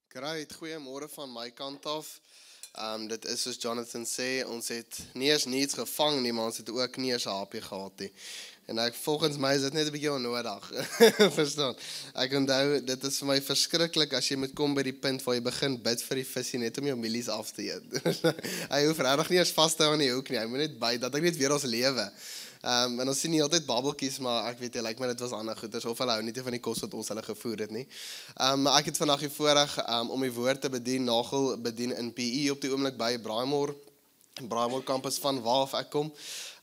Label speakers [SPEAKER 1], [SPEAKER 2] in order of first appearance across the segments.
[SPEAKER 1] Great, goeiemôre van my kant af. Dit is soos Jonathan sê, ons het nie eens niets gevang nie, maar ons het ook nie eens 'n hapie gehad nie. En volgens my is dit net 'n bietjie onnodig. Verstaan? Ek onthou, dit is vir my verskriklik as jy moet kom by die punt waar jy begin bid vir die visie net om jou mielies af te eet. Hy hoef regtig nie eens vas te hou aan die hoek nie. Hy moet net by dat ek net weer ons lewe. En ons sien nie altyd babbeltjies, maar ek weet jy, lyk my dit was ander goeders, of hulle hou nie van die kos wat ons hulle gevoer het nie. Maar ek het vandag die voorreg om die woord te bedien, Nagel bedien in PE op die oomblik by Braaimore campus van waar af ek kom.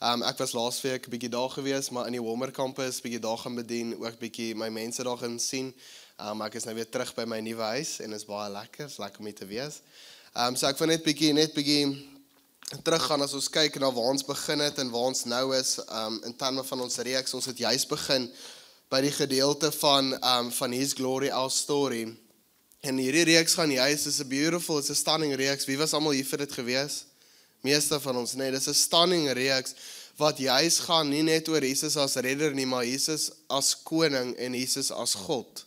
[SPEAKER 1] Ek was laasweek 'n bietjie daar gewees, maar in die Walmer campus bietjie daar gaan bedien, ook bietjie my mense daar gaan sien. Ek is nou weer terug by my nuwe huis en is baie lekker, is lekker om hier te wees. So ek wil net bietjie teruggaan as ons kyk na waar ons begin het en waar ons nou is in terme van ons reeks. Ons het juist begin by die gedeelte van His Glory, Our Story. En hierdie reeks gaan juist, is 'n beautiful, is 'n stunning reeks. Wie was almal hier vir dit gewees? Meeste van ons, nee, dis 'n stunning reeks wat juist gaan nie net oor Jesus as redder nie, maar Jesus as koning en Jesus as God.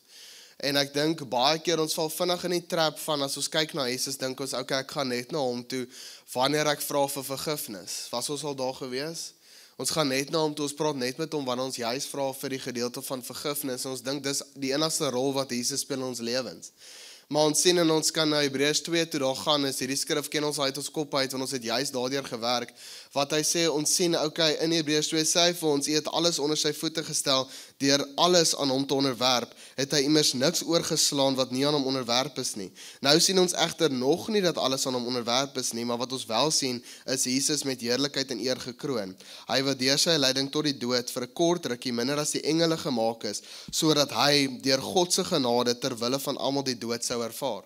[SPEAKER 1] En ek dink baie keer ons val vinnig in die trap van as ons kyk na Jesus, dink ons, okay, ek gaan net na hom toe wanneer ek vra vir vergifnis. Was ons al daar gewees? Ons gaan net na hom toe, ons praat net met hom wanneer ons juist vra vir die gedeelte van vergifnis. En ons dink dis die enigste rol wat Jesus speel in ons lewens. Maar ons sien en ons kan na Hebreërs 2 toe daar gaan, is hierdie skrif ken ons uit ons kop uit, want ons het juist daardeur gewerk. Wat hy sê, ons sien, okay, in Hebreërs 2 sê hy vir ons, hy het alles onder sy voete gestel, deur alles aan hom te onderwerp, het hy immers niks oorgeslaan wat nie aan hom onderwerp is nie. Nou sien ons egter nog nie dat alles aan hom onderwerp is nie, maar wat ons wel sien, is Jesus met heerlikheid en eer gekroon. Hy wat deur sy lyding tot die dood vir 'n kort rukkie minder as die engele gemaak is, sodat hy deur God se genade ter wille van almal die dood sou ervaar.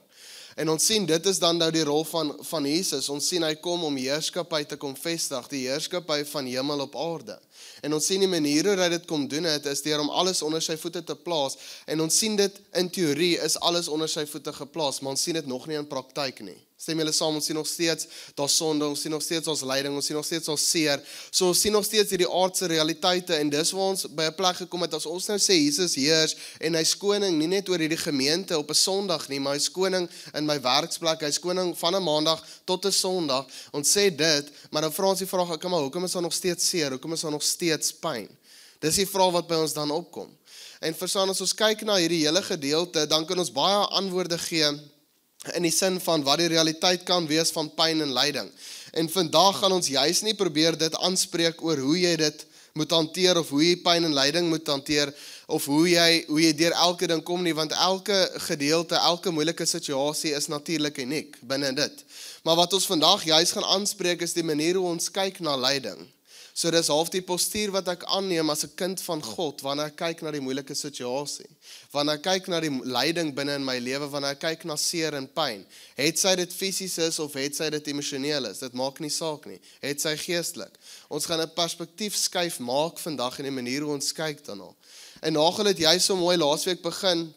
[SPEAKER 1] En ons sien, dit is dan nou die rol van Jesus. Ons sien, hy kom om heerskappy te kom vestig, die heerskappy van hemel op aarde. En ons sien die manier hoe hy dit kom doen het, is deur om alles onder sy voete te plaas. En ons sien dit, in teorie, is alles onder sy voete geplaas, maar ons sien dit nog nie in praktyk nie. Stem julle saam, ons sien nog steeds daar sonde, ons sien nog steeds ons lyding, ons sien nog steeds ons seer. So ons sien nog steeds hierdie aardse realiteite en dis waar ons by 'n plek gekom het, as ons nou sê Jesus heers en hy's koning nie net oor hierdie gemeente op 'n Sondag nie, maar hy's koning in my werksplek, hy's koning van 'n Maandag tot 'n Sondag. Ons sê dit, maar dan vra ons die vraag, okay, maar hoekom is daar nog steeds seer? Hoekom is daar nog steeds pyn? Dis die vraag wat by ons dan opkom. En verstaan, as ons kyk na hierdie hele gedeelte, dan kan ons baie antwoorde gee in die sin van wat die realiteit kan wees van pyn en lyding. En vandag gaan ons juist nie probeer dit aanspreek oor hoe jy dit moet hanteer, of hoe jy pyn en lyding moet hanteer, of hoe jy deur elke ding kom nie, want elke gedeelte, elke moeilike situasie is natuurlik uniek binne dit. Maar wat ons vandag juist gaan aanspreek is die manier hoe ons kyk na lyding. So dis half die postuur wat ek aanneem as 'n kind van God, wanneer ek kyk na die moeilike situasie, wanneer ek kyk na die lyding binne in my lewe, wanneer ek kyk na seer en pyn. Het sy dit fisies is, of het sy dit emosioneel is, dit maak nie saak nie. Het sy geestelik. Ons gaan 'n perspektief skuif maak vandag in die manier hoe ons kyk daarna. En Nagel het juist so mooi laasweek begin,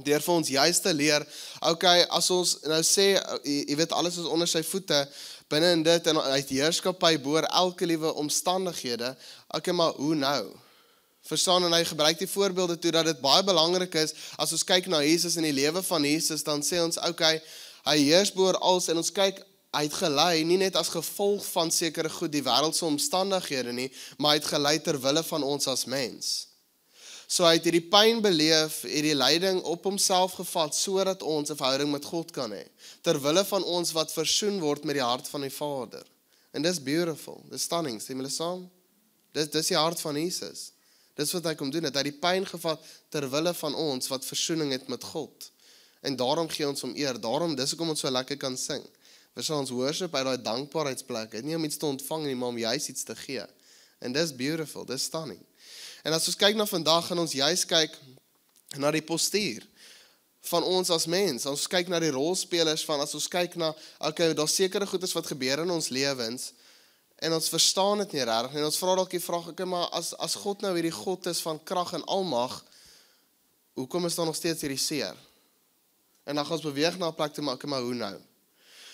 [SPEAKER 1] deur vir ons juist te leer, okay, as ons nou sê, jy weet, alles is onder sy voete, binne in dit, en uit heerskappy boor elke liewe omstandighede, okay, maar hoe nou? Verstaan, en hy gebruik die voorbeelde toe, dat dit baie belangrik is, as ons kyk na Jesus en die lewe van Jesus, dan sê ons, okay, hy heers boor alles, en ons kyk, hy het gelei, nie net as gevolg van sekere goed, die wêreldse omstandighede nie, maar hy het gelei ter wille van ons as mens. So hy het hierdie pyn beleef, hierdie lyding op homself gevat, sodat ons 'n verhouding met God kan hê. Ter wille van ons wat versoen word met die hart van die Vader. En dis beautiful, dis stunning, sê julle saam? Dis die hart van Jesus. Dis wat hy kom doen, het hy die pyn gevat ter wille van ons wat versoening het met God. En daarom gee ons hom eer, daarom, dis hoekom ons so lekker kan sing. Verstaan, ons worship uit daai dankbaarheidsplek, het nie om iets te ontvang nie, maar om juist iets te gee. En dis beautiful, dis stunning. En as ons kyk na vandag, gaan ons juist kyk na die postuur van ons as mens. As ons kyk na die rolspelers van, as ons kyk na, okay, daar sekere goedes wat gebeur in ons lewens, en ons verstaan dit nie regtig, en ons vra dalk die vraag, okay, maar as God nou hierdie God is van krag en almag, hoekom is daar nog steeds hierdie seer? En dan gaan ons beweeg na 'n plek toe, maar okay, maar hoe nou?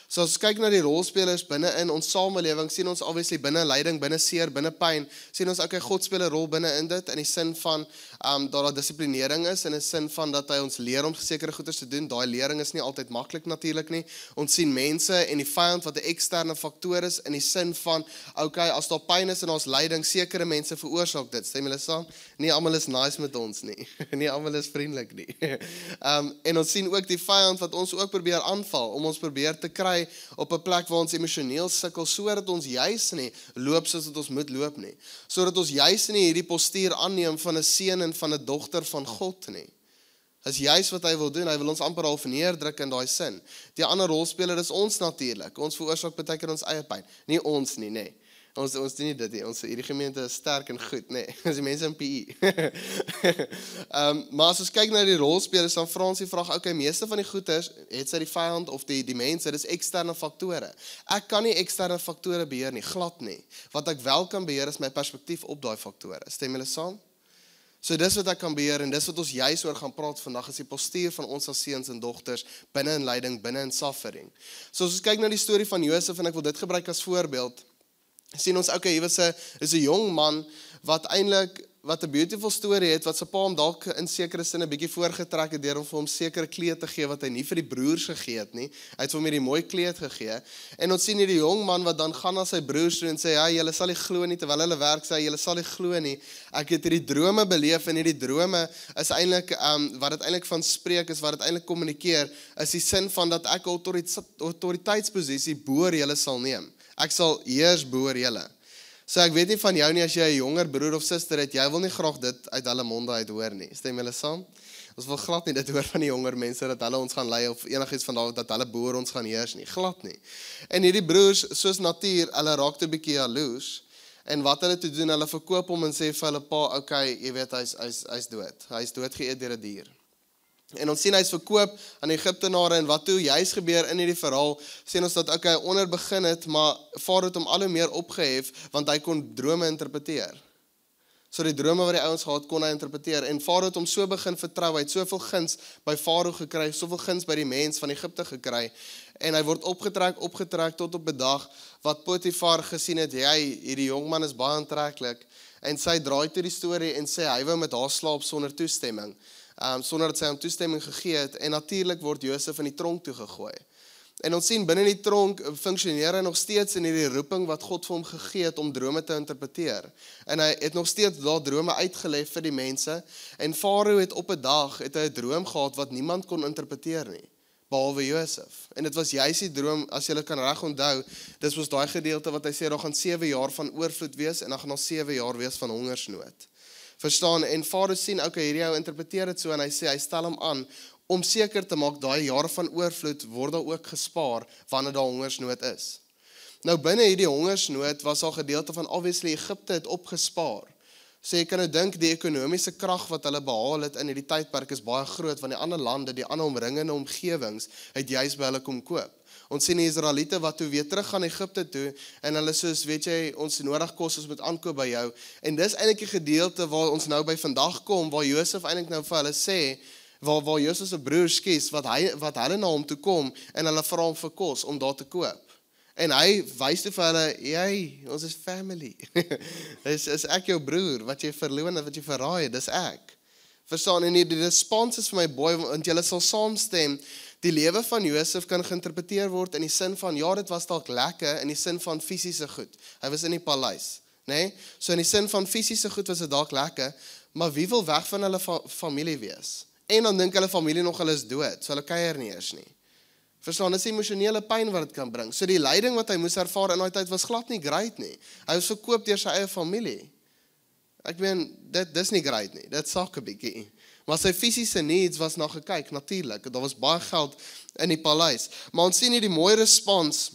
[SPEAKER 1] So as ons kyk na die rolspelers binne in ons samelewing, sien ons obviously binne lyding, binne seer, binne pyn, sien ons okay, God speel 'n rol binne in dit, in die sin van dat daar dissiplinering is, in die sin van dat hy ons leer om sekere goeders te doen. Daai lering is nie altyd maklik natuurlik nie. Ons sien mense en die vyand wat 'n eksterne faktor is, in die sin van, okay, as daar pyn is en ons lyding, sekere mense veroorsaak dit. Stem julle saam? Nie almal is nice met ons nie. Nie almal is vriendelik nie. En ons sien ook die vyand wat ons ook probeer aanval, om ons probeer te kry op 'n plek waar ons emosioneel sukkel, sodat ons juis nie loop soos wat ons moet loop nie. Sodat ons juis nie hierdie postuur aanneem van 'n seun en van 'n dogter van God nie. Dis juis wat hy wil doen, hy wil ons amper half neerdruk in daai sin. Die ander rolspeler is ons natuurlik. Ons veroorsaak baie keer ons eie pyn. Nie ons nie, nee. Ons doen nie dit nie. Hierdie gemeente is sterk en goed, nee. Dis die mense in PE. Maar as ons kyk na die rolspelers, dan vra ons die vraag, okay, meeste van die goeders, het sy die vyand of die mense, dis eksterne faktore. Ek kan nie eksterne faktore beheer nie, glad nie. Wat ek wel kan beheer is my perspektief op daai faktore. Stem julle saam? So dis wat ek kan beheer en dis wat ons juis oor gaan praat vandag, is die postuur van ons as seuns en dogters binne in lyding, binne in suffering. So as ons kyk na die storie van Josef, en ek wil dit gebruik as voorbeeld, sien ons, okay, hier is 'n jong man wat eintlik 'n beautiful story het, wat sy pa hom dalk in sekere sin 'n bietjie voorgetrek het deur om vir hom sekere kleed te gee wat hy nie vir die broers gegee het nie. Hy het vir hom hierdie mooi kleed gegee. En ons sien hierdie jong man wat dan gaan na sy broers toe en sê, ja, julle sal nie glo nie, terwyl hulle werk sê, julle sal nie glo nie. Ek het hierdie drome beleef en hierdie drome is eintlik wat dit eintlik van spreek is, wat dit eintlik kommunikeer, is die sin van dat ek 'n autoriteitsposisie bo julle sal neem. Ek sal heers bo julle. So ek weet nie van jou nie, as jy 'n jonger broer of suster het, jy wil nie graag dit uit hulle monde uit hoor nie. Stem julle saam? Ons wil glad nie dit hoor van die jonger mense, dat hulle ons gaan lei of enigiets van daardie, dat hulle bo ons gaan heers nie. Glad nie. En hierdie broers, soos natuur, hulle raak 'n bietjie jaloers. En wat hulle toe doen, hulle verkoop hom en sê vir hulle pa, okay, jy weet, hy's dood. Hy's dood geëet deur 'n dier. En ons sien hy's verkoop aan Egiptenare en wat toe juis gebeur in hierdie verhaal, sien ons dat okay, onder begin het, maar Farao het hom al hoe meer opgehef, want hy kon drome interpreteer. So die drome wat die ouens gehad, kon hy interpreteer. En Farao het hom so begin vertrou, hy het soveel guns by Farao gekry, soveel guns by die mens van Egipte gekry, en hy word opgetrek tot op 'n dag, wat Potifar gesien het, hierdie jongman is baie aantreklik, en sy draai toe die storie en sê, hy wou met haar slaap sonder toestemming, sonder dat sy hom toestemming gegee het, en natuurlik word Josef in die tronk toegegooi. En ons sien binne die tronk funksioneer hy nog steeds in hierdie roeping wat God vir hom gegee het om drome te interpreteer. En hy het nog steeds daar drome uitgelê vir die mense, en Farao het op 'n dag 'n droom gehad wat niemand kon interpreteer nie, behalwe Josef. En dit was juist die droom, as jy kan reg onthou, dis was daai gedeelte wat hy sê, daar gaan 7 jaar van oorvloed wees, en dan gaan daar 7 jaar wees van hongersnood. Verstaan, en Farao sien, okay, hierdie ou interpreteer dit so, en hy sê, hy stel hom aan, om seker te maak, daai jare van oorvloed word daar ook gespaar, wanneer daar hongersnood is. Nou, binne hierdie hongersnood, was al gedeelte van, obviously, Egipte het opgespaar. So jy kan nou dink, die ekonomiese krag wat hulle behaal het in hierdie tydperk is baie groot, want die ander lande, die ander omringende omgewings, het juist by hulle kom koop. Ons sien die Israeliete wat toe weer terug gaan Egipte toe, en hulle soos, weet jy, ons nodig kos, ons moet aankoop by jou, en dis eintlik die gedeelte waar ons nou by vandag kom, waar Josef eintlik nou vir hulle sê, waar Josef se broers kies, wat hulle na hom toe kom, en hulle vra hom vir kos, om daar te koop. En hy wys toe vir hulle, ons is family. is ek jou broer, wat jy verloon het, wat jy verraai het, dis ek. Verstaan, en die respons is vir my boy, want julle sal saamstem, die lewe van Josef kan geïnterpreteer word in die sin van, ja, dit was dalk lekker, in die sin van fisiese goed. Hy was in die paleis, nee? So in die sin van fisiese goed was dit dalk lekker, maar wie wil weg van hulle familie wees? En dan dink hulle familie nog hulle is dood, so hulle kuier nie eers nie. Verstaan, dis emosionele pyn wat dit kan bring. So die lyding wat hy moes ervaar in daai tyd was glad nie great nie. Hy was verkoop deur sy eie familie. Ek meen, dis nie great nie, dit sak 'n bietjie. Maar sy fisiese needs was na gekyk, natuurlik. Daar was baie geld in die paleis. Maar ons sien hier die mooi respons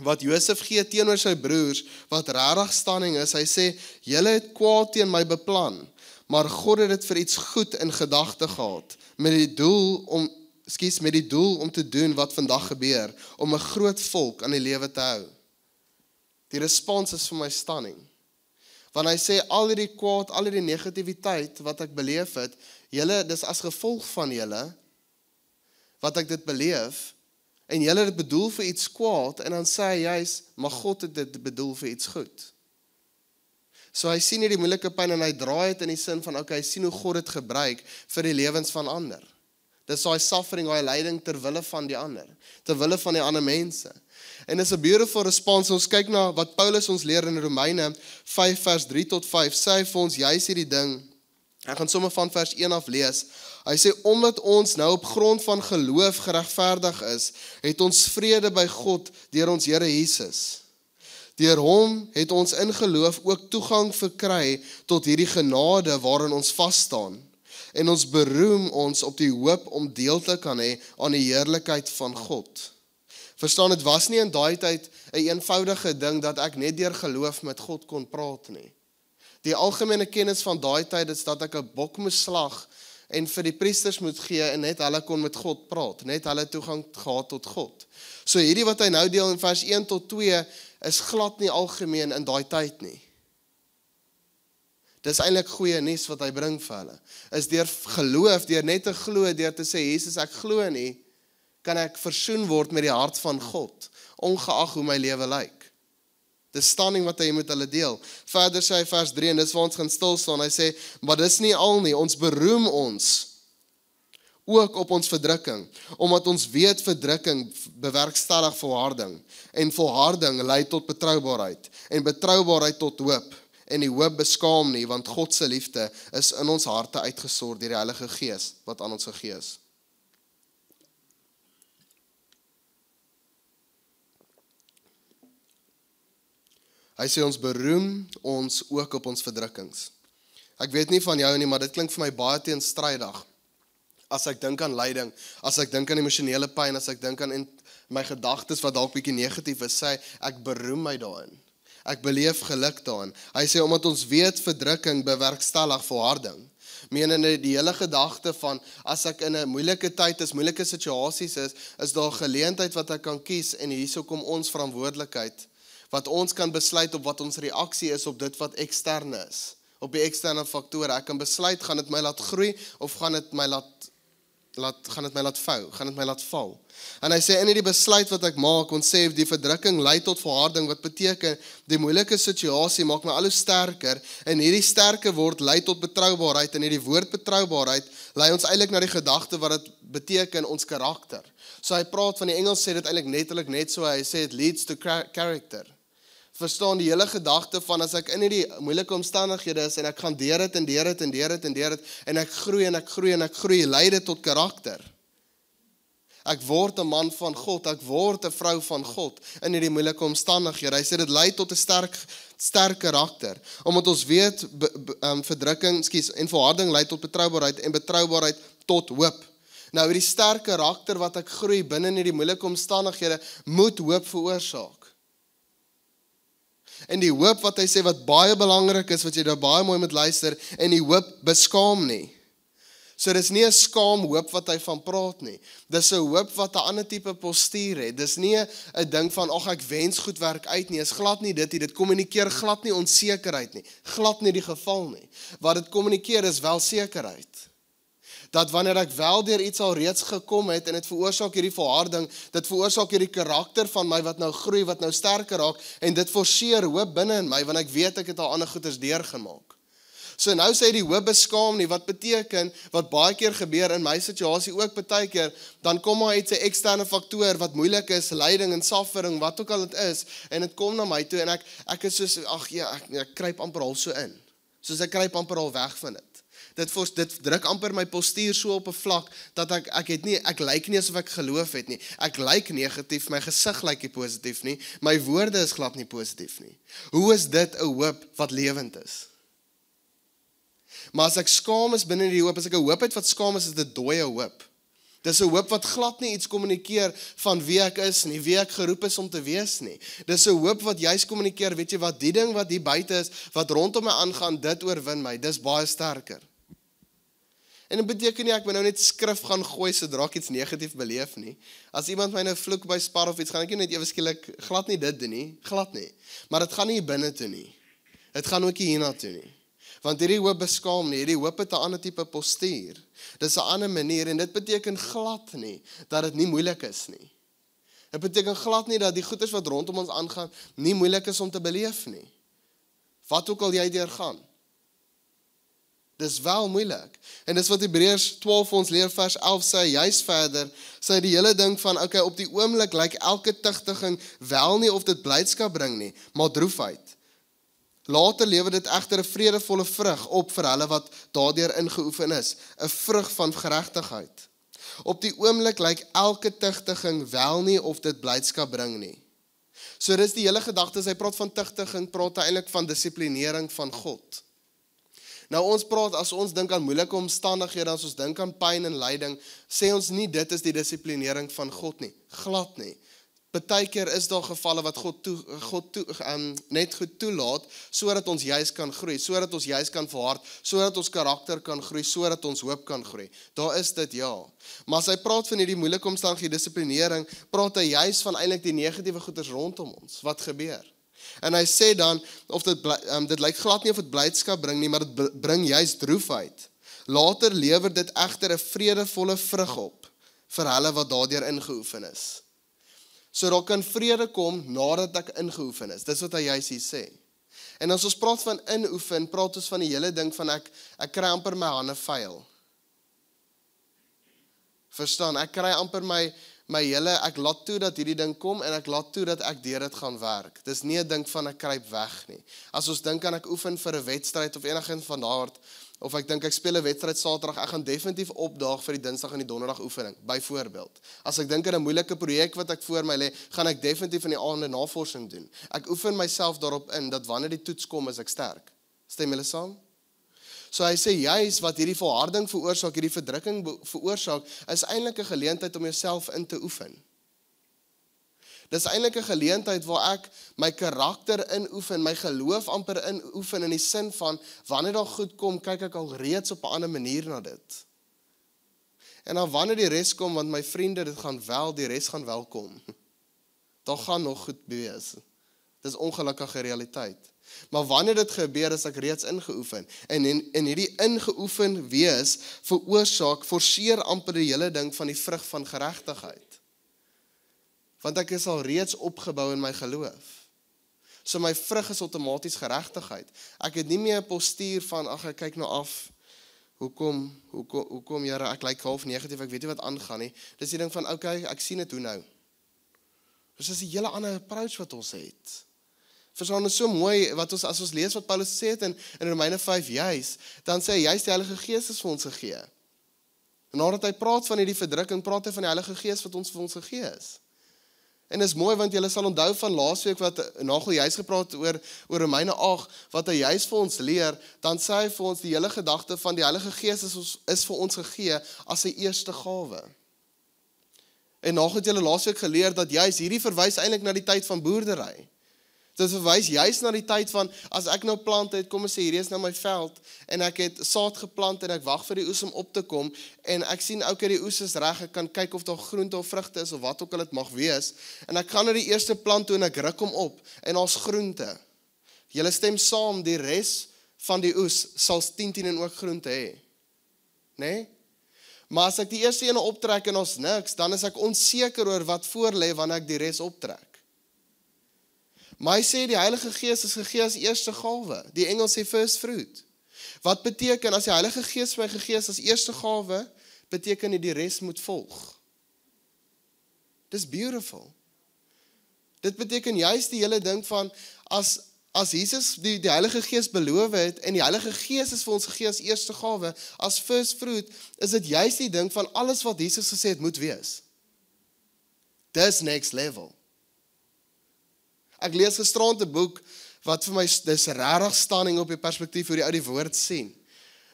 [SPEAKER 1] wat Josef gee teenoor sy broers, wat regtig standing is. Hy sê, julle het kwaad teen my beplan, maar God het dit vir iets goed in gedagte gehad, met die doel om te doen wat vandag gebeur, om 'n groot volk aan die lewe te hou. Die respons is vir my stunning. Want hy sê, al die kwaad, al die negativiteit wat ek beleef het, julle, dis as gevolg van julle, wat ek dit beleef, En julle het dit bedoel vir iets kwaad, en dan sê hy juist, maar God het dit bedoel vir iets goed. So hy sien nie die moeilike pyn, en hy draai het in die sin van, okay, hy sien hoe God het gebruik vir die lewens van ander. Dis daai suffering, daai lyding terwille van die ander, terwille van die ander mense. En dis 'n beautiful response. Ons kyk na wat Paulus ons leer in Romeine 5 vers 3 tot 5, sê hy vir ons juist hierdie ding. Ek gaan sommer van vers 1 af lees. Hy sê, omdat ons nou op grond van geloof geregverdig is, het ons vrede by God deur ons Here Jesus. Deur hom het ons in geloof ook toegang verkry tot hierdie genade waarin ons vasstaan. En ons beroem ons op die hoop om deel te kan hê aan die heerlikheid van God. Verstaan, dit was nie in daai tyd 'n eenvoudige ding dat ek net deur geloof met God kon praat nie. Die algemene kennis van daai tyd is dat ek 'n bok moes slag en vir die priesters moet gee en net hulle kon met God praat, net hulle toegang gehad tot God. So hierdie wat hy nou deel in vers 1 tot 2 is glad nie algemeen in daai tyd nie. Dis eintlik goeie nuus wat hy bring vir hulle. Is deur geloof, deur net te glo, deur te sê Jesus, ek glo in U, kan ek versoen word met die hart van God, ongeag hoe my lewe lyk. Dis standing wat hy met hulle deel. Verder sê hy vers 3, en dis waar ons gaan stil staan, hy sê, maar dis nie al nie, ons beroem ons ook op ons verdrukking, omdat ons weet verdrukking bewerkstellig volharding, en volharding lei tot betroubaarheid, en betroubaarheid tot hoop, en die hoop beskaam nie, want God se liefde is in ons harte uitgestort deur die Heilige Gees, wat aan ons gegee is. Hy sê ons beroem ons ook op ons verdrukkings. Ek weet nie van jou nie, maar dit klink vir my baie teenstrydig. As ek dink aan lyding, as ek dink aan emosionele pyn, as ek dink aan my gedagtes wat dalk bietjie negatief is, sê ek beroem my daarin. Ek beleef geluk daarin. Hy sê omdat ons weet verdrukking bewerkstellig volharding. Menende die hele gedagte van as ek in 'n moeilike tyd is, moeilike situasies is daar 'n geleentheid wat ek kan kies en hierso kom ons verantwoordelikheid wat ons kan besluit op wat ons reaksie is op dit wat eksterne is, op die eksterne faktore. Ek kan besluit, gaan dit my laat groei of gaan dit my laat vou, gaan dit my laat val. En hy sê in die besluit wat ek maak, ons sê die verdrukking lei tot volharding, wat beteken die moeilike situasie maak my al hoe sterker en hierdie sterker word lei tot betroubaarheid en hierdie woord betroubaarheid lei ons eintlik na die gedagte wat dit beteken ons karakter. So hy praat van die Engels sê dit eintlik net so, hy sê it leads to character. Verstaan die hele gedagte van as ek in hierdie moeilike omstandighede is en ek gaan deur dit en ek groei, lei dit tot karakter. Ek word 'n man van God, ek word 'n vrou van God in hierdie moeilike omstandighede. Hy sê dit lei tot 'n sterk karakter, omdat ons weet verdrukking, en volharding lei tot betroubaarheid en betroubaarheid tot hoop. Nou hierdie sterk karakter wat ek groei binne in hierdie moeilike omstandighede moet hoop veroorsaak. En die hoop wat hy sê wat baie belangrik is, wat jy daar baie mooi moet luister, en die hoop beskaam nie. So dis nie 'n skaam hoop wat hy van praat nie. Dis 'n hoop wat 'n ander tipe postuur het. Dis nie 'n ding van ag ek wens goed werk uit nie. Is glad nie dit nie. Dit kommunikeer glad nie onsekerheid nie. Glad nie die geval nie. Wat dit kommunikeer is wel sekerheid. Dat wanneer ek wel deur iets al reeds gekom het en dit veroorsaak hierdie volharding, dit veroorsaak hierdie karakter van my wat nou groei, wat nou sterker raak en dit forceer hoop binne in my want ek weet ek het al ander goeders deurgemaak. So nou sê die hoop beskaam nie, wat beteken, wat baie keer gebeur in my situasie ook baie keer, dan kom maar iets 'n eksterne faktor wat moeilik is, lyding en suffering, wat ook al dit is, en dit kom na my toe en ek is soos, ek kruip amper al so in. Soos ek kruip amper al weg van dit. Dit druk amper my postuur so op 'n vlak, dat ek lyk nie asof ek geloof het nie. Ek lyk negatief, my gesig lyk nie positief nie, my woorde is glad nie positief nie. Hoe is dit 'n hoop wat lewend is? Maar as ek skaam is binne die hoop, as ek 'n hoop het wat skaam is dit dooie hoop. Dis 'n hoop wat glad nie iets kommunikeer van wie ek is nie, wie ek geroep is om te wees nie. Dis 'n hoop wat juist kommunikeer, weet jy wat, die ding wat hier buite is, wat rondom my aangaan, dit oorwin my, dis baie sterker. En dit beteken nie, ek moet nou net skrif gaan gooi, sodra ek iets negatief beleef nie. As iemand my nou vloek by Spar of iets, gaan ek nie net ewe skielik, glad nie dit doen nie, glad nie. Maar dit gaan nie binne toe nie. Dit gaan ook nie hierna toe nie. Want hierdie hoop beskaam nie, hierdie hoop het 'n ander tipe postuur. Dis 'n ander manier en dit beteken glad nie, dat dit nie moeilik is nie. Dit beteken glad nie dat die goeders wat rondom ons aangaan nie moeilik is om te beleef nie. Wat ook al jy deurgaan. Dis wel moeilik. En dis wat Hebreërs 12 ons leer vers 11 sê, juist verder, sê die hele ding van, okay, op die oomblik lyk elke tugtiging wel nie of dit blydskap bring nie, maar droefheid. Later lewer dit egter 'n vredevolle vrug op vir hulle wat daardeur ingeoefen is, 'n vrug van geregtigheid. Op die oomblik lyk elke tugtiging wel nie of dit blydskap bring nie. So dis die hele gedagte, as hy praat van tugtiging, praat hy eintlik van dissiplinering van God. Nou ons praat, as ons dink aan moeilike omstandighede, as ons dink aan pyn en lyding, sê ons nie dit is die dissiplinering van God nie, glad nie. Partykeer is daar gevalle wat God net goed toelaat, sodat ons juis kan groei, sodat ons juis kan verhard, sodat ons karakter kan groei, sodat ons hoop kan groei. Daar is dit, ja. Maar as hy praat van hierdie moeilike omstandighede, dissiplinering, praat hy juis van eintlik die negatiewe goeders rondom ons, wat gebeur. En hy sê dan, of dit lyk glad nie of dit blydskap bring nie, maar dit bring juis droefheid. Later lewer dit egter 'n vredevolle vrug op, vir hulle wat daardeur ingeoefen is. So daar kan vrede kom, nadat ek ingeoefen is. Dis wat hy juis hier sê. En as ons praat van inoefen, praat ons van die hele ding van ek kry amper my hande vuil. Verstaan, ek kry amper my hele, ek laat toe dat hierdie ding kom, en ek laat toe dat ek deur dit gaan werk. Dis nie 'n ding van ek kruip weg nie. As ons dink aan ek oefen vir 'n wedstryd, of enigiets van daard, of ek dink ek speel 'n wedstryd Saterdag, ek gaan definitief opdaag vir die Dinsdag en die Donderdag oefening, byvoorbeeld. As ek dink aan 'n moeilike projek wat ek voor my lê, gaan ek definitief in die aande navorsing doen. Ek oefen myself daarop in, dat wanneer die toets kom, is ek sterk. Stem julle saam? So hy sê, juis wat hierdie volharding veroorsaak, hierdie verdrukking veroorsaak, is eintlik 'n geleentheid om jouself in te oefen. Dis eintlik 'n geleentheid waar ek my karakter inoefen, my geloof amper inoefen, in die sin van, wanneer daar goed kom, kyk ek al reeds op 'n ander manier na dit. En dan wanneer die res kom, want my vriende, die res gaan wel kom. Daar gaan nog goed wees. Dis ongelukkige realiteit. Maar wanneer dit gebeur, is ek reeds ingeoefen. En in hierdie ingeoefen wees, forceer amper die hele ding van die vrug van geregtigheid. Want ek is al reeds opgebou in my geloof. So my vrug is outomaties geregtigheid. Ek het nie meer 'n postuur van, ag ek kyk nou af, hoekom Here, ek lyk half negatief, ek weet nie wat aangaan nie. Dis die ding van, okay, ek sien dit hoe nou. Dus dis 'n hele ander approach wat ons het. Verstaan, is so mooi, as ons lees wat Paulus sê het in Romeine 5 juis, dan sê hy juist die Heilige Gees is vir ons gegee. En nadat hy praat van hierdie verdrukking, praat hy van die Heilige Gees wat ons vir ons gegee is. En is mooi, want julle sal onthou van laasweek wat Nagel juist gepraat oor Romeine 8, wat hy juist vir ons leer, dan sê hy vir ons die hele gedagte van die Heilige Gees is vir ons gegee as sy eerste gawe. En Nagel het julle laasweek geleer dat juist hierdie verwys eintlik na die tyd van boerdery. Dit verwys juist na die tyd van, as ek nou plant het, kom ons sê, hier is nou my veld, en ek het saad geplant, en ek wag vir die oes om op te kom, en ek sien, okay, die oes is reg, ek kan kyk of daar groente of vrugte is, of wat ook al het mag wees, en ek gaan na die eerste plant toe, en ek ruk hom op, en daar's groente. Julle stem saam, die res van die oes, sal 10 en ook groente hê. Nee? Maar as ek die eerste ene optrek, en ons niks, dan is ek onseker oor wat voorlê, wanneer ek die res optrek. Maar hy sê die Heilige Gees is gegee as eerste gawe. Die Engels sê first fruit. Wat beteken, as die Heilige Gees my gegee is as eerste gawe, beteken die res moet volg. Dis beautiful. Dit beteken juist die hele ding van, as Jesus die Heilige Gees beloof het, en die Heilige Gees is vir ons gegee as eerste gawe, as first fruit, is dit juist die ding van alles wat Jesus gesê het, moet wees. Dis next level. Ek lees gisterand 'n boek, wat vir my, dis regtig stunning op die perspektief, hoe die ou die woord sien.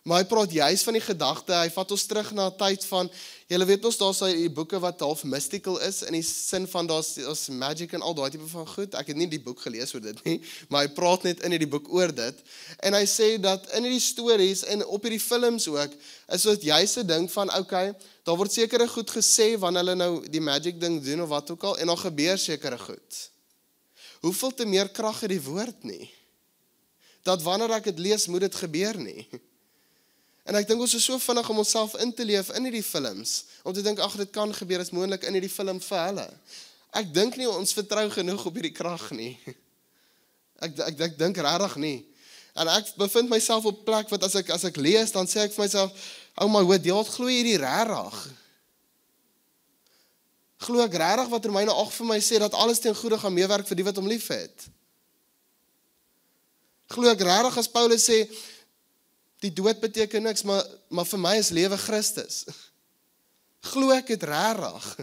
[SPEAKER 1] Maar hy praat juist van die gedagte, hy vat ons terug na 'n tyd van, julle weet ons, daar's die boeke wat half mystical is, in die sin van, daar's magic en al daai tipe van goed, ek het nie die boek gelees oor dit nie, maar hy praat net in die boek oor dit, en hy sê dat in die stories, en op hierdie films ook, is dit juist 'n ding van, okay, daar word sekere goed gesê, wanneer hulle nou die magic ding doen, of wat ook al, en dan gebeur sekere goed. Hoeveel te meer krag het die woord nie? Dat wanneer ek dit lees, moet dit gebeur nie. En ek dink ons is so vinnig om onsself in te leef in hierdie films, om te dink, ag, dit kan gebeur, is moontlik in hierdie film vir hulle. Ek dink nie ons vertrou genoeg op hierdie krag nie. Ek dink regtig nie. En ek bevind myself op 'n plek wat as ek lees, dan sê ek vir myself, ou my hoed, jy glo hierdie regtig? Glo ek regtig wat Romeine 8 vir my sê, dat alles ten goeie gaan meewerk vir die wat hom liefhet? Glo ek regtig as Paulus sê, die dood beteken niks, maar vir my is lewe Christus? Glo ek dit regtig?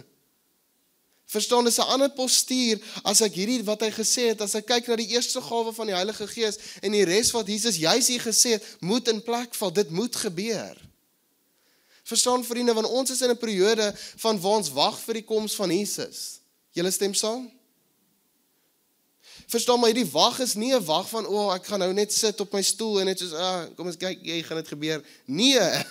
[SPEAKER 1] Verstaan, dis 'n ander postuur as ek hierdie wat hy gesê het, as ek kyk na die eerste gawe van die Heilige Gees en die res wat Jesus juis hier gesê het, moet in plek val, dit moet gebeur. Verstaan vriende, want ons is in 'n periode van waar ons wag vir die koms van Jesus. Julle stem saam? Verstaan, maar hierdie wag is nie 'n wag van, ek gaan nou net sit op my stoel en net soos, kom ons kyk, gaan dit gebeur. Nee.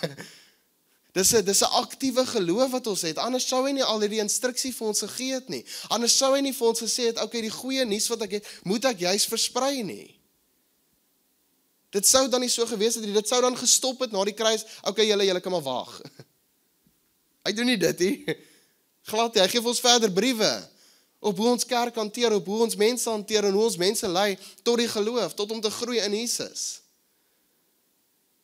[SPEAKER 1] Dis 'n aktiewe geloof wat ons het. Anders sou hy nie al hierdie instruksie vir ons gegee het nie. Anders sou hy nie vir ons gesê het, okay, die goeie nuus wat ek het, moet ek juis versprei nie. Dit sou dan nie so gewees het nie. Dit sou dan gestop het na die kruis. Okay, julle kan maar wag. Hy doen nie dit nie. Glad nie. Hy gee vir ons verder briewe op hoe ons kerk hanteer, op hoe ons mense hanteer en hoe ons mense lei tot die geloof, tot om te groei in Jesus.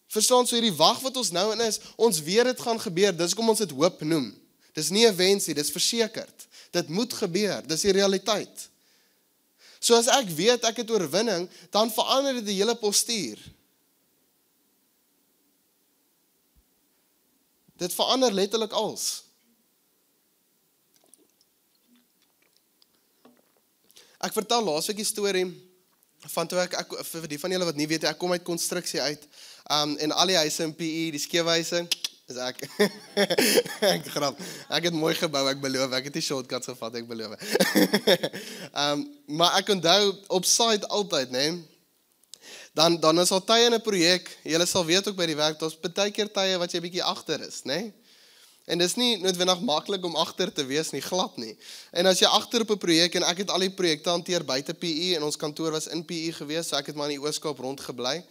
[SPEAKER 1] Verstaan, so hierdie wag wat ons nou in is, ons weet dit gaan gebeur, dis kom ons dit hoop noem. Dis nie 'n wens nie, dis versekerd. Dit moet gebeur, dis die realiteit. So as ek weet ek het oorwinning, dan verander dit die hele postuur. Dit verander letterlik alles. Ek vertel laasweek die storie van toe ek vir die van julle wat nie weet, ek kom uit konstruksie uit. En al die huise in PE, die skeewhuise, is ek. Ek het mooi gebou, ek beloof, ek het die shortcuts gevat, ek beloof. Maar ek onthou op site altyd, nee. Dan is al tye in 'n projek, julle sal weet ook by die werk, daar's baie keer tye wat jy bietjie agter is, nee. En dis nie noodwendig maklik om agter te wees nie, glad nie. En as jy agter op 'n projek, en ek het al die projekte hanteer buite PE, en ons kantoor was in PE gewees, so ek het maar in die Oos-Kaap rondgebly.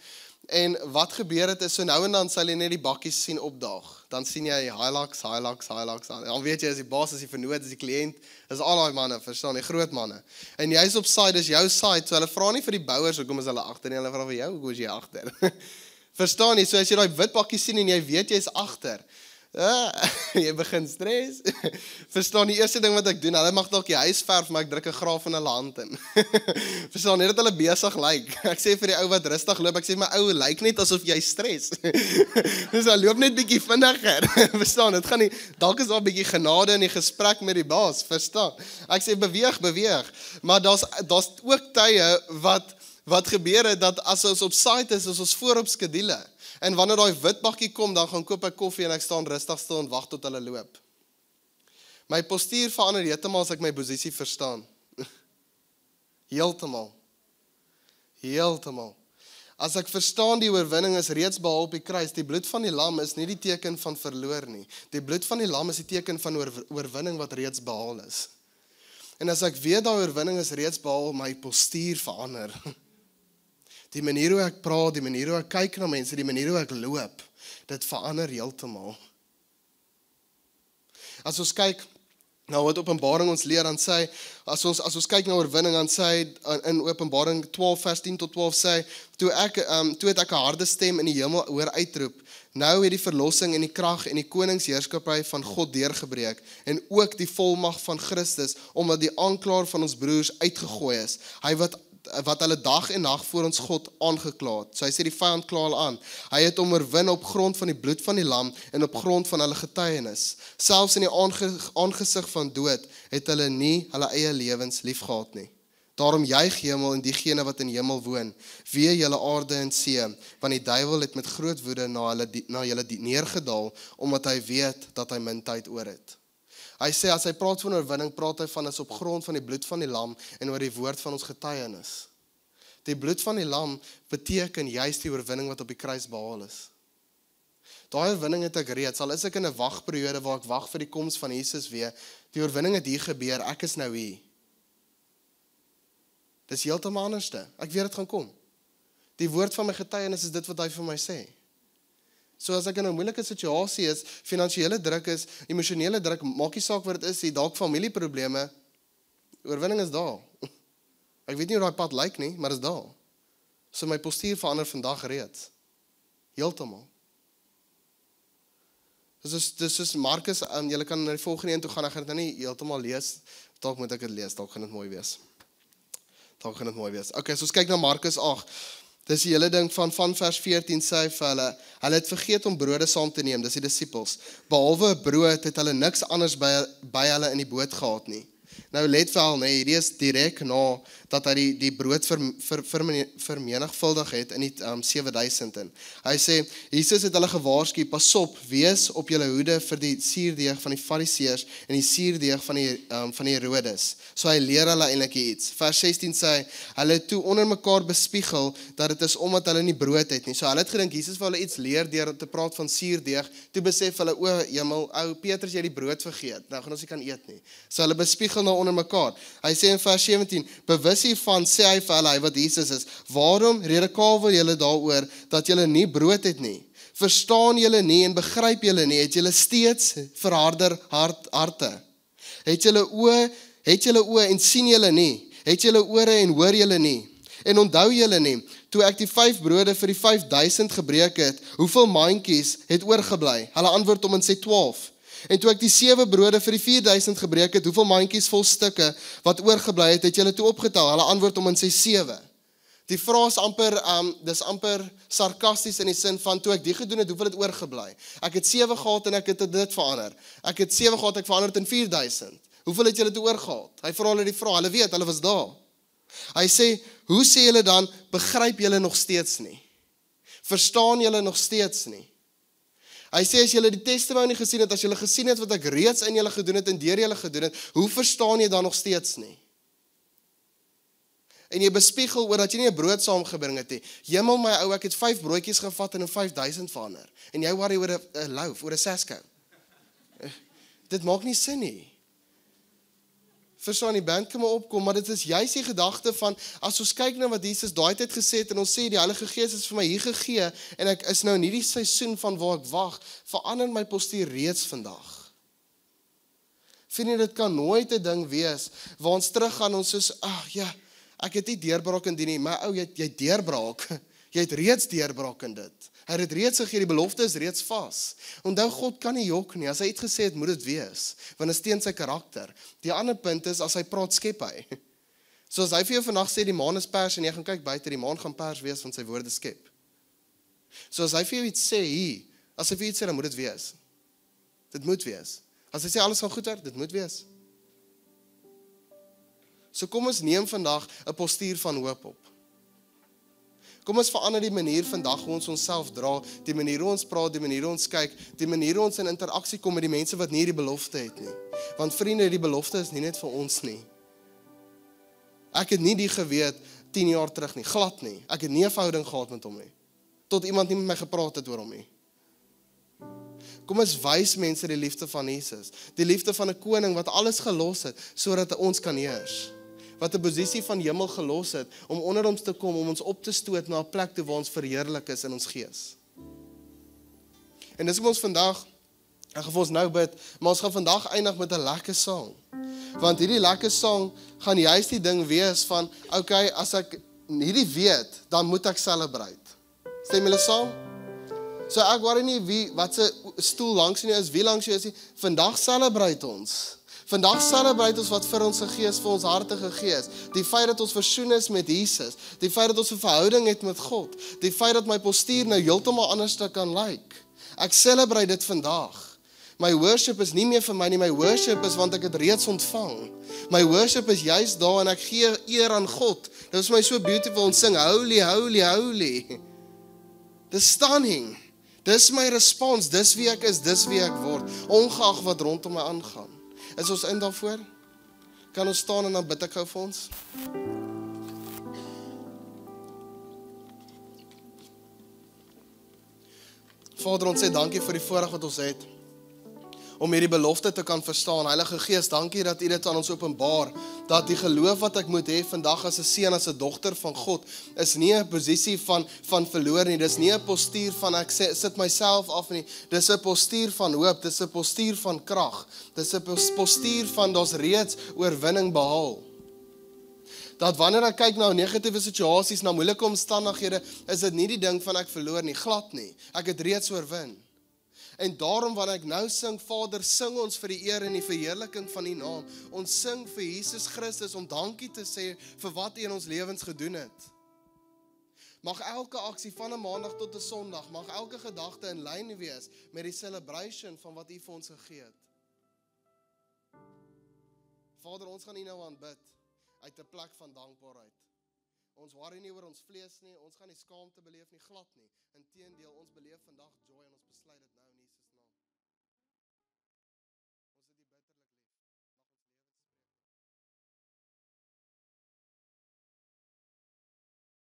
[SPEAKER 1] En wat gebeur het is, so nou en dan sal jy net die bakkies sien opdaag. Dan sien jy Hilux. Dan weet jy, as die baas, as die vernoot, as die kliënt, is al daai manne, verstaan, die groot manne. En jy's op site, dis jou site, so hulle vra nie vir die bouers, hoekom is hulle agter nie, hulle vra vir jou, hoekom is jy agter? Verstaan nie, so as jy daai wit bakkies sien en jy weet jy's agter, jy begin stres. Verstaan, die eerste ding wat ek doen, hulle mag dalk die huis verf, maar ek druk 'n graaf in hulle hand in. Verstaan, net dat hulle besig lyk. Ek sê vir die ou wat rustig loop, ek sê my ou lyk net asof jy stres. Dus hy loop net bietjie vinniger. Verstaan, dit gaan nie, dalk is daar 'n bietjie genade in die gesprek met die baas, verstaan. Ek sê beweeg. Maar daar's ook tye wat gebeur het dat as ons op site is ons voorop skedule. En wanneer daai wit bakkie kom, dan gaan koop ek koffie en ek staan rustig stil en wag tot hulle loop. My postuur verander heeltemal as ek my posisie verstaan. Heeltemal. As ek verstaan die oorwinning is reeds behaal op die kruis, die bloed van die lam is nie die teken van verloor nie. Die bloed van die lam is die teken van oorwinning wat reeds behaal is. En as ek weet daai oorwinning is reeds behaal, my postuur verander. Die manier hoe ek praat, die manier hoe ek kyk na mense, die manier hoe ek loop, dit verander heeltemal. As ons kyk na wat Openbaring ons leer, dan sê, as ons kyk na oorwinning, dan sê, in Openbaring 12 vers 10 tot 12 sê, toe het ek 'n harde stem in die hemel hoor uitroep, nou het die verlossing en die krag en die koningsheerskappy van God deurgebreek, en ook die volmag van Christus, omdat die aanklaer van ons broers uitgegooi is, hy wat hulle dag en nag voor ons God aangekla het. So hy sê die vyand kla al aan. Hy het hom oorwin op grond van die bloed van die lam en op grond van hulle getuienis. Selfs in die aangesig van dood het hulle nie hulle eie lewens liefgehad nie. Daarom juig hemel en diegene wat in hemel woon. Wee julle aarde en see, want die duiwel het met groot woede na julle neergedaal, omdat hy weet dat hy min tyd oor het. Hy sê, as hy praat van oorwinning, praat hy van is op grond van die bloed van die lam en oor die woord van ons getuienis. Die bloed van die lam beteken juist die oorwinning wat op die kruis behaal is. Daai oorwinning het ek reeds, al is ek in 'n wagperiode waar ek wag vir die koms van Jesus weer, die oorwinning het hier gebeur, ek is nou hier. Dis heeltemal anderste, ek weet dit gaan kom. Die woord van my getuienis is dit wat hy vir my sê. So as ek in 'n moeilike situasie is, finansiële druk is, emosionele druk, maak nie saak wat dit is, dalk familieprobleme, Oorwinning is daar. Ek weet nie hoe daai pad lyk nie, maar is daar. So my postuur verander vandag reeds. Heeltemal. Dis is Markus, julle kan na die volgende een toe gaan, ek gaan dit nou nie heeltemal lees, dalk moet ek dit lees, dalk gaan dit mooi wees. Okay, so ons kyk na Markus 8. Dis die hele ding van vers 14 sê hy vir hulle het vergeet om brode saam te neem, dis die disippels. Behalwe 'n brood het hulle niks anders by hulle in die boot gehad nie. Nou let wel, nee, hierdie is direk na dat hy die brood vermenigvuldig het in die 7000 in. Hy sê, Jesus het hulle gewaarsku, pas op, wees op julle hoede vir die suurdeeg van die Fariseërs en die suurdeeg van die Herodes. So hy leer hulle eintlik iets. Vers 16 sê hy, hulle het toe onder mekaar bespiegel dat dit is omdat hulle nie brood het nie. So hulle het gedink Jesus wil hulle iets leer deur te praat van suurdeeg. Toe besef hulle, o, hemel, ou Petrus, jy die brood vergeet. Nou gaan ons nie kan eet nie. So hulle bespiegel nou onder mekaar. Hy sê in vers 17, bewus hiervan, sê hy vir hulle, wat Jesus is, waarom redekavel julle daaroor, dat julle nie brood het nie? Verstaan julle nie en begryp julle nie, het julle steeds verharder harte? Het julle oë en sien julle nie? Het julle ore en hoor julle nie? En onthou julle nie, toe ek die 5 brode vir die 5000 gebreek het, hoeveel mandjies het oorgebly? Hulle antwoord hom en sê 12. En toe ek die 7 brode vir die 4000 gebreek het, hoeveel mandjies vol stukke wat oorgebly het julle toe opgetel? Hulle antwoord hom en sê 7. Die vraag is dis amper sarkasties in die sin van, toe ek die gedoen het, hoeveel het oorgebly? Ek het 7 gehad en ek het dit verander. Ek het 7 gehad, ek verander het in 4000. Hoeveel het julle toe oorgehad? Hy vra hulle die vraag, hulle weet, hulle was daar. Hy sê, hoe sê julle dan, begryp julle nog steeds nie? Verstaan julle nog steeds nie? Hy sê, as julle die testimony gesien het, as julle gesien het wat ek reeds in julle gedoen het en deur julle gedoen het, hoe verstaan jy dan nog steeds nie? En jy bespiegel oor dat jy nie 'n brood saamgebring het nie. Hemel my ou, ek het 5 broodjies gevat en in 5000 verander. En jy worry oor 'n loaf, oor 'n seskou. Dit maak nie sin nie. Verstaan, die band kan maar opkom, maar dit is juist die gedagte van, as ons kyk na wat Jesus daai tyd gesê het, en ons sê, die Heilige Gees is vir my hier gegee, en ek is nou in hierdie seisoen van waar ek wag, verander my postuur reeds vandag. Vind jy, dit kan nooit 'n ding wees, waar ons terug gaan, ons soos, ja, ek het nie deurbraak in die nie, maar ou, jy deurbraak, jy het reeds deurbraak in dit. Hy het reeds gegee, die belofte is reeds vas. Onthou, God kan nie jok nie, as hy iets gesê het, moet dit wees, want dit is teen sy karakter. Die ander punt is, as hy praat, skep hy. So as hy vir jou vandag sê, die maan is pers, en jy gaan kyk buite, die maan gaan pers wees, want sy woorde skep. So as hy vir jou iets sê, hier, as hy vir jou iets sê, dan moet dit wees. Dit moet wees. As hy sê, alles gaan goed word, dit moet wees. So kom ons neem vandag 'n postuur van hoop op. Kom ons verander die manier vandag hoe ons onsself dra, die manier hoe ons praat, die manier hoe ons kyk, die manier hoe ons in interaksie kom met die mense wat nie die belofte het nie. Want vriende, die belofte is nie net vir ons nie. Ek het nie die geweet 10 jaar terug nie, glad nie. Ek het nie 'n verhouding gehad met hom nie. Tot iemand nie met my gepraat het oor hom nie. Kom ons wys mense die liefde van Jesus, die liefde van 'n koning wat alles gelos het, sodat ons kan heers. Wat 'n posisie van hemel gelos het, om onder ons te kom, om ons op te stoot na 'n plek toe waar ons verheerlik is in ons gees. En dis om ons vandag, ek gaan vir ons nou bid, maar ons gaan vandag eindig met 'n lekker sang. Want hierdie lekker sang gaan juist die ding wees van, okay, as ek hierdie weet, dan moet ek celebrate. Stem julle saam? So ek worry nie wat se stoel langs jou is, wie langs jou is nie. Vandag celebrate ons. Vandag celebrate ons wat vir ons gegee is, vir ons harte gegee is. Die feit dat ons versoen is met Jesus, die feit dat ons 'n verhouding het met God, die feit dat my postuur nou heeltemal anders kan lyk. Ek celebrate dit vandag. My worship is nie meer vir my nie, my worship is want ek het reeds ontvang. My worship is juist daar en ek gee eer aan God. Dit is my so beautiful, ons sing holy, holy, holy. Dis stunning. Dis my respons, dis wie ek is, dis wie ek word, ongeag wat rondom my aangaan. Is ons in daarvoor? Kan ons staan en dan bid ek gou vir ons? Vader, ons sê dankie vir die voorreg wat ons het, om hierdie belofte te kan verstaan. Heilige Gees, dankie dat U dit aan ons openbaar, dat die geloof wat ek moet hê vandag as 'n seun, as 'n dogter van God, is nie 'n posisie van verloor nie, dis nie 'n postuur van ek sit myself af nie, dis 'n postuur van hoop, dis 'n postuur van krag, dis 'n postuur van daar's reeds oorwinning behaal. Dat wanneer ek kyk na negatiewe situasies, na moeilike omstandighede, is dit nie die ding van ek verloor nie, glad nie. Ek het reeds oorwin. En daarom wanneer ek nou sing, Vader, sing ons vir die eer en die verheerliking van die naam. Ons sing vir Jesus Christus om dankie te sê vir wat hy in ons lewens gedoen het. Mag elke aksie van 'n maandag tot 'n Sondag, mag elke gedagte in lyn wees met die celebration van wat hy vir ons gegee het. Vader, ons gaan U nou aanbid uit 'n plek van dankbaarheid. Ons worry nie oor ons vlees nie, ons gaan nie skaamte beleef nie, glad nie. Inteendeel, ons beleef vandag joy en ons besluit dit nou.